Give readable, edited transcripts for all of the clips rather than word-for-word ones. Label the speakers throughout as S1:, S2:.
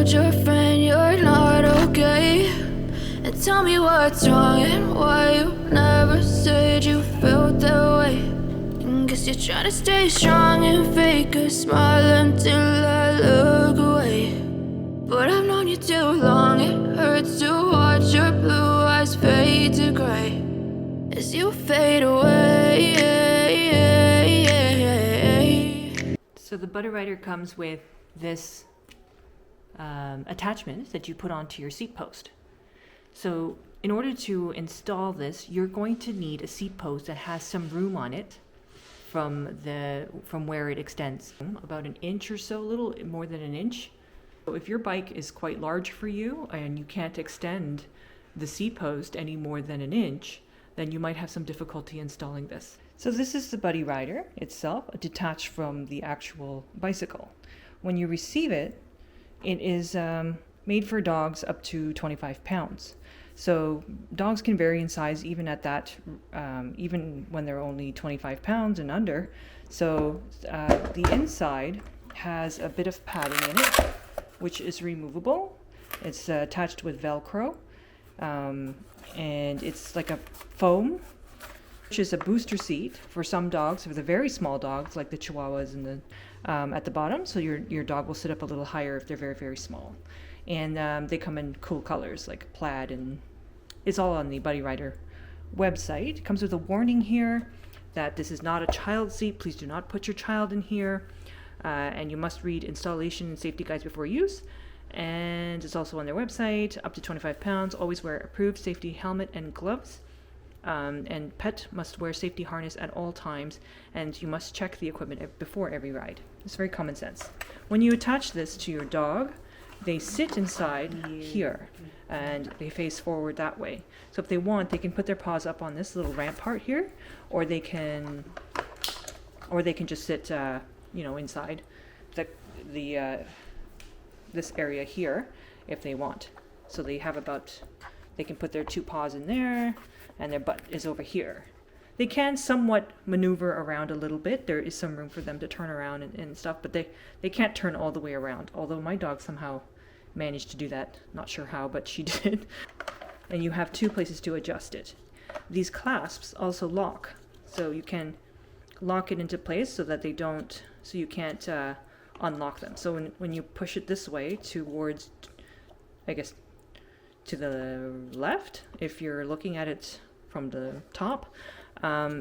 S1: told your friend you're not okay, and tell me what's wrong and why you never said you felt that way. Guess you're trying to stay strong and fake a smile until I look away. But I've known you too long, it hurts to watch your blue eyes fade to gray as you fade away.
S2: So the BuddyRider comes with this attachment that you put onto your seat post. So in order to install this, you're going to need a seat post that has some room on it from where it extends, about an inch or so, a little more than an inch. So if your bike is quite large for you and you can't extend the seat post any more than an inch, then you might have some difficulty installing this. So this is the BuddyRider itself, detached from the actual bicycle. When you receive it, it is made for dogs up to 25 pounds. So dogs can vary in size even at that, even when they're only 25 pounds and under. So the inside has a bit of padding in it, which is removable. It's attached with Velcro, and it's like a foam, which is a booster seat for some dogs, for the very small dogs like the Chihuahuas and the at the bottom. So your dog will sit up a little higher if they're very, very small. And they come in cool colors like plaid, and it's all on the BuddyRider website. It comes with a warning here that this is not a child seat. Please do not put your child in here. And you must read installation and safety guides before use. And it's also on their website, up to 25 pounds. Always wear approved safety helmet and gloves. And pet must wear safety harness at all times. And you must check the equipment before every ride. It's very common sense. When you attach this to your dog, they sit inside here and they face forward that way. So if they want, they can put their paws up on this little ramp part here, or they can just sit inside this area here if they want. So they can put their two paws in there and their butt is over here. They can somewhat maneuver around a little bit. There is some room for them to turn around and stuff, but they can't turn all the way around. Although my dog somehow managed to do that. Not sure how, but she did. And you have two places to adjust it. These clasps also lock. So you can lock it into place so that you can't unlock them. So when you push it this way towards, I guess, to the left, if you're looking at it from the top,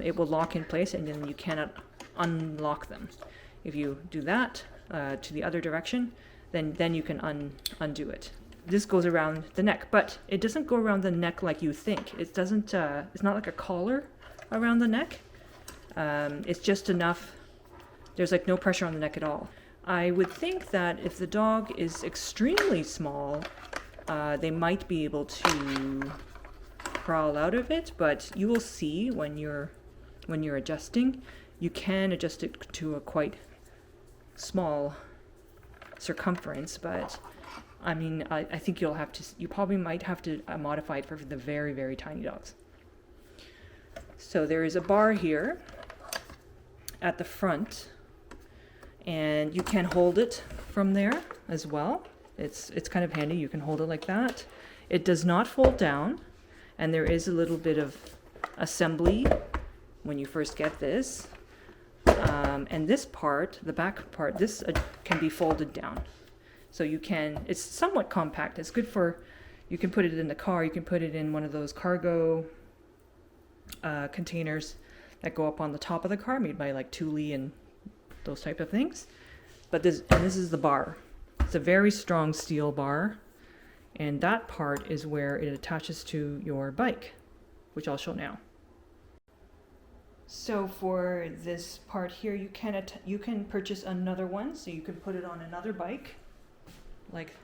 S2: it will lock in place and then you cannot unlock them. If you do that to the other direction, then you can undo it. This goes around the neck, but it doesn't go around the neck like you think. It doesn't. It's not like a collar around the neck. It's just enough. There's like no pressure on the neck at all. I would think that if the dog is extremely small, they might be able to crawl out of it, but you will see when you're adjusting, you can adjust it to a quite small circumference, but I mean, I think you probably might have to modify it for the very, very tiny dogs. So there is a bar here at the front, and you can hold it from there as well. It's kind of handy. You can hold it like that. It does not fold down, and there is a little bit of assembly when you first get this. And this part, the back part, this can be folded down. So it's somewhat compact. It's good you can put it in the car, you can put it in one of those cargo containers that go up on the top of the car, made by like Thule and those type of things. But this is the bar. It's a very strong steel bar, and that part is where it attaches to your bike, which I'll show now. So for this part here, you can purchase another one, so you can put it on another bike. Like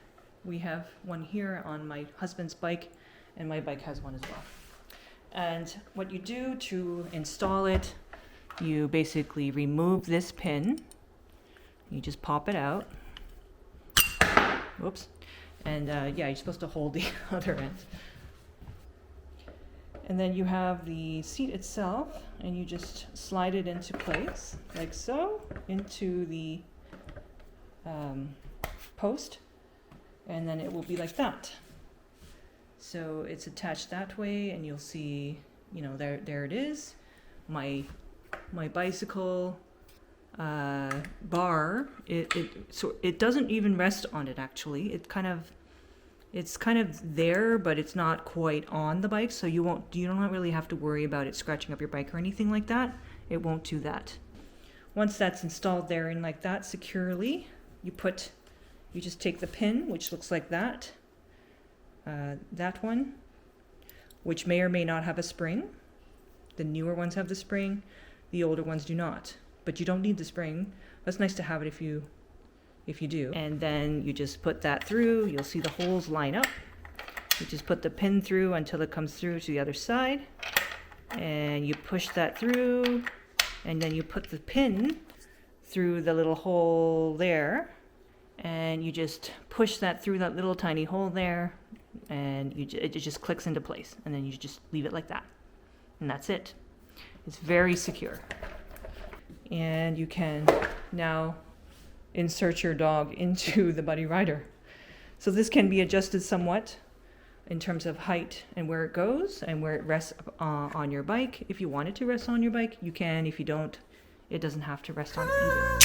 S2: we have one here on my husband's bike, and my bike has one as well. And what you do to install it, you basically remove this pin. You just pop it out. Whoops. And you're supposed to hold the other end. And then you have the seat itself, and you just slide it into place, like so, into the post. and then it will be like that. So it's attached that way, and you'll see, you know, there it is. My bicycle bar, it doesn't even rest on it actually. It's kind of there, but it's not quite on the bike, so you don't really have to worry about it scratching up your bike or anything like that. It won't do that. Once that's installed there and like that securely, you just take the pin, which looks like that, that one, which may or may not have a spring. The newer ones have the spring, the older ones do not. But you don't need the spring. That's nice to have it if you do. And then you just put that through. You'll see the holes line up. You just put the pin through until it comes through to the other side. And you push that through. And then you put the pin through the little hole there. And you just push that through that little tiny hole there. And it just clicks into place. And then you just leave it like that. And that's it. It's very secure. And you can now insert your dog into the BuddyRider. So this can be adjusted somewhat in terms of height and where it goes and where it rests on your bike. If you want it to rest on your bike, you can. If you don't, it doesn't have to rest on it either.